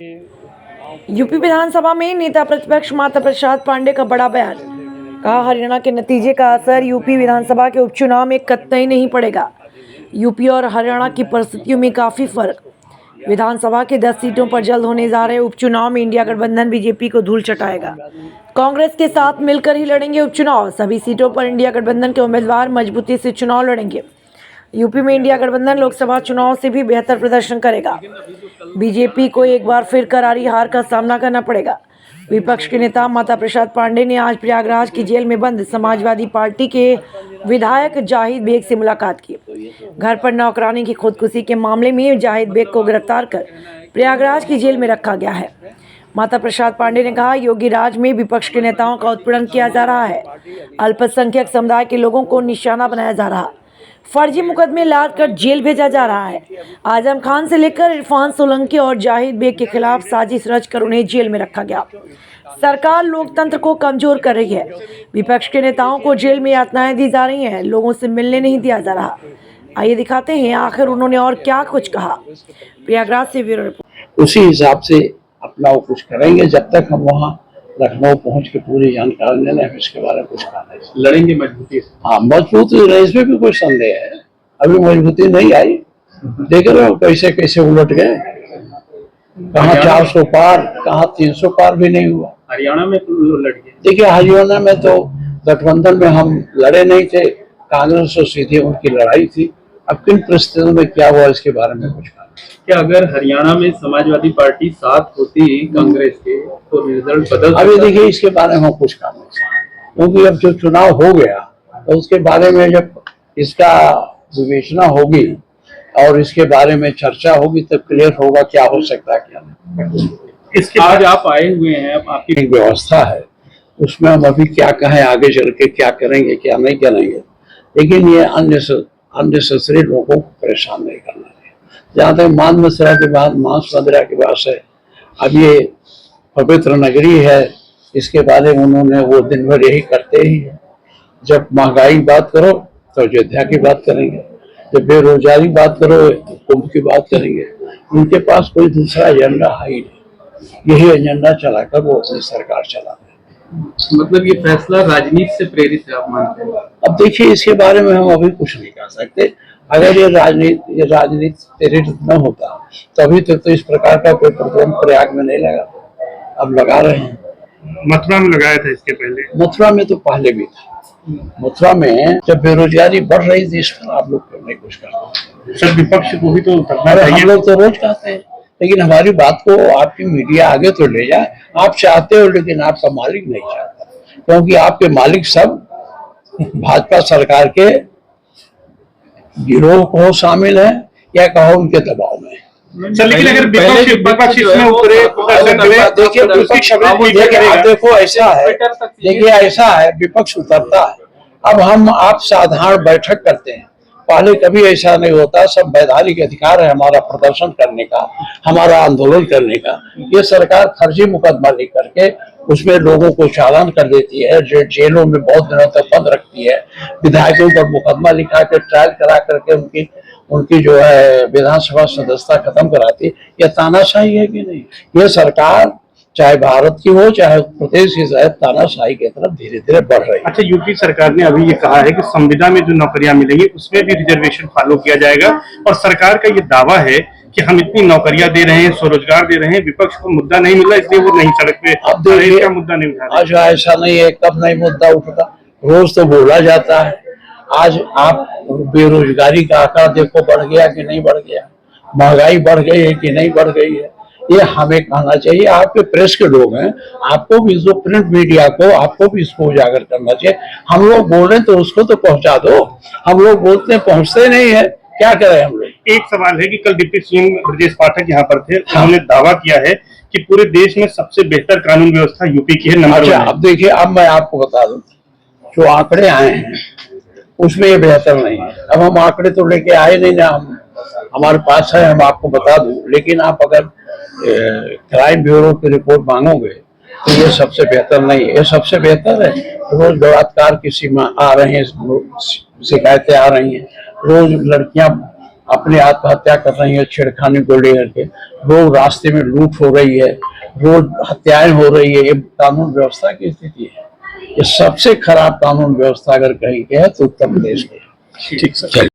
UP विधानसभा में नेता प्रतिपक्ष माता प्रसाद पांडे का बड़ा बयान। कहा, हरियाणा के नतीजे का असर यूपी विधानसभा के उपचुनाव में कतई नहीं पड़ेगा। यूपी और हरियाणा की परिस्थितियों में काफी फर्क। विधानसभा के 10 सीटों पर जल्द होने जा रहे उपचुनाव में इंडिया गठबंधन बीजेपी को धूल चटाएगा। कांग्रेस के साथ मिलकर ही लड़ेंगे उपचुनाव। सभी सीटों पर इंडिया गठबंधन के उम्मीदवार मजबूती से चुनाव लड़ेंगे। यूपी में इंडिया गठबंधन लोकसभा चुनाव से भी बेहतर प्रदर्शन करेगा। बीजेपी को एक बार फिर करारी हार का सामना करना पड़ेगा। विपक्ष के नेता माता प्रसाद पांडे ने आज प्रयागराज की जेल में बंद समाजवादी पार्टी के विधायक जाहिद बेग से मुलाकात की। घर पर नौकरानी की खुदकुशी के मामले में जाहिद बेग को गिरफ्तार कर प्रयागराज की जेल में रखा गया है। माता प्रसाद पांडे ने कहा, योगी राज में विपक्ष के नेताओं का उत्पीड़न किया जा रहा है। अल्पसंख्यक समुदाय के लोगों को निशाना बनाया जा रहा है। फर्जी मुकदमे लाद कर जेल भेजा जा रहा है। आजम खान से लेकर इरफान सोलंकी और जाहिद बेग के खिलाफ साजिश रचकर उन्हें जेल में रखा गया। सरकार लोकतंत्र को कमजोर कर रही है। विपक्ष के नेताओं को जेल में यातनाएं दी जा रही हैं। लोगों से मिलने नहीं दिया जा रहा। आइए दिखाते हैं आखिर उन्होंने और क्या कुछ कहा। प्रयागराज से ब्यूरो रिपोर्ट। उसी हिसाब से अपना वो कुछ करेंगे। जब तक हम वहाँ लखनऊ पहुंच के पूरी जानकारी लेना है, इसके बारे में कुछ कहना है। लड़ेंगे मजबूती से। हाँ, मजबूती इसमें भी कोई संदेह है। अभी मजबूती नहीं आई। देख रहे हो कैसे कैसे उलट गए। कहाँ 400 पार, कहाँ 300 पार भी नहीं हुआ। हरियाणा में तो लड़ गए। देखिए, हरियाणा में तो गठबंधन में हम लड़े नहीं थे। कांग्रेस से सीधे उनकी लड़ाई थी। अब किन परिस्थितियों में क्या हुआ, इसके बारे में कुछ कहना। क्या अगर हरियाणा में समाजवादी पार्टी साथ होती कांग्रेस के तो रिजल्ट बदल? अभी देखिए, इसके बारे में हम कुछ कहना चाहिए, क्योंकि अब जो चुनाव हो गया तो उसके बारे में जब इसका विवेचना होगी और इसके बारे में चर्चा होगी तब क्लियर होगा क्या हो सकता है क्या नहीं। इसके आज आप आए हुए हैं, अब आपकी एक व्यवस्था है, उसमें हम अभी क्या कहें, आगे चल के क्या करेंगे क्या नहीं करेंगे। लेकिन ये अननेसेसरी लोगों को परेशान नहीं करना है। जहाँ तक मांस मदिरा के बाद के बाद से, अब ये पवित्र नगरी है, इसके बारे में उन्होंने वो दिन भर यही करते ही है। जब महंगाई की बात करो तो अयोध्या की बात करेंगे, जब बेरोजगारी बात करो तो कुंभ की बात करेंगे। उनके पास कोई दूसरा एजेंडा है ही नहीं। यही एजेंडा चलाकर वो अपनी सरकार चला रहे हैं। मतलब ये फैसला राजनीति से प्रेरित है, आप मानते हैं? अब देखिए, इसके बारे में हम अभी कुछ नहीं कह सकते। अगर ये राजनीति प्रेरित न होता तो अभी तक तो इस प्रकार का कोई प्रतिबंध प्रयाग में नहीं लगा। अब लगा रहे हैं। मथुरा में लगाया था इसके पहले। मथुरा में तो पहले भी था। मथुरा में जब बेरोजगारी बढ़ रही थी, इस पर आप लोग करने की कोशिश करते हैं। सर, विपक्ष को भी तो हम लोग तो रोज कहते हैं, लेकिन हमारी बात को आपकी मीडिया आगे तो ले जाए। आप चाहते हो, लेकिन आपका मालिक नहीं चाहता, क्योंकि आपके मालिक सब भाजपा सरकार के गिरोह को शामिल है या कहो उनके दबाव में। सर, लेकिन अगर विपक्ष इसमें उतरे, देखो ऐसा है, विपक्ष उतरता है। अब हम आप साधारण बैठक करते हैं, पहले कभी ऐसा नहीं होता। सब वैधानिक अधिकार है हमारा प्रदर्शन करने का, हमारा आंदोलन करने का। ये सरकार फर्जी मुकदमा लेकर के उसमें लोगों को चालान कर देती है, जेलों में बहुत दिनों तक बंद रखती है, विधायकों पर मुकदमा लिखा के ट्रायल करा करके उनकी जो है विधानसभा सदस्यता खत्म कराती है। यह तानाशाही है कि नहीं? यह सरकार चाहे भारत की हो चाहे उत्तर प्रदेश की, शायद तानाशाही की तरफ धीरे धीरे बढ़ रही है। अच्छा, यूपी सरकार ने अभी ये कहा है कि संविदा में जो नौकरियां मिलेंगी उसमें भी रिजर्वेशन फॉलो किया जाएगा, और सरकार का ये दावा है कि हम इतनी नौकरियां दे रहे हैं, स्वरोजगार दे रहे हैं, विपक्ष को मुद्दा नहीं मिला इसलिए वो नहीं सड़क पे अब देखिए, मुद्दा नहीं उठा। आज ऐसा नहीं है, कब नहीं मुद्दा उठता, रोज तो बोला जाता है। आज आप बेरोजगारी का आंकड़ा देखो, बढ़ गया कि नहीं बढ़ गया, महंगाई बढ़ गई है कि नहीं बढ़ गई है, ये हमें कहना चाहिए। आपके प्रेस के लोग हैं, आपको भी जो प्रिंट मीडिया को, आपको भी इसको उजागर करना चाहिए। हम लोग बोल रहे हैं तो उसको तो पहुंचा दो। हम लोग बोलते हैं, पहुंचते नहीं है, क्या करें हम लोग। एक सवाल है कि कल डिप्टी सीएम ब्रजेश पाठक यहाँ पर थे, उन्होंने दावा किया है कि पूरे देश में सबसे बेहतर कानून व्यवस्था यूपी की है, नंबर 1 है। अब देखिए, अब मैं आपको बता दूं, जो आंकड़े आए हैं उसमें ये बेहतर नहीं है। अब हम आंकड़े तो लेके आए नहीं ना, हमारे पास है, हम आपको बता दूं। लेकिन आप अगर क्राइम ब्यूरो की रिपोर्ट मांगोगे तो ये सबसे बेहतर नहीं है। ये सबसे बेहतर है। रोज बलात्कार की सीमा आ रही है, शिकायतें आ रही हैं, रोज लड़कियां अपने आत्महत्या कर रही है छेड़खानी को लेकर के, रोज रास्ते में लूट हो रही है, रोज हत्याएं हो रही है। ये कानून व्यवस्था की स्थिति है। ये सबसे खराब कानून व्यवस्था अगर कही गई है तो उत्तर प्रदेश की है। ठीक सर।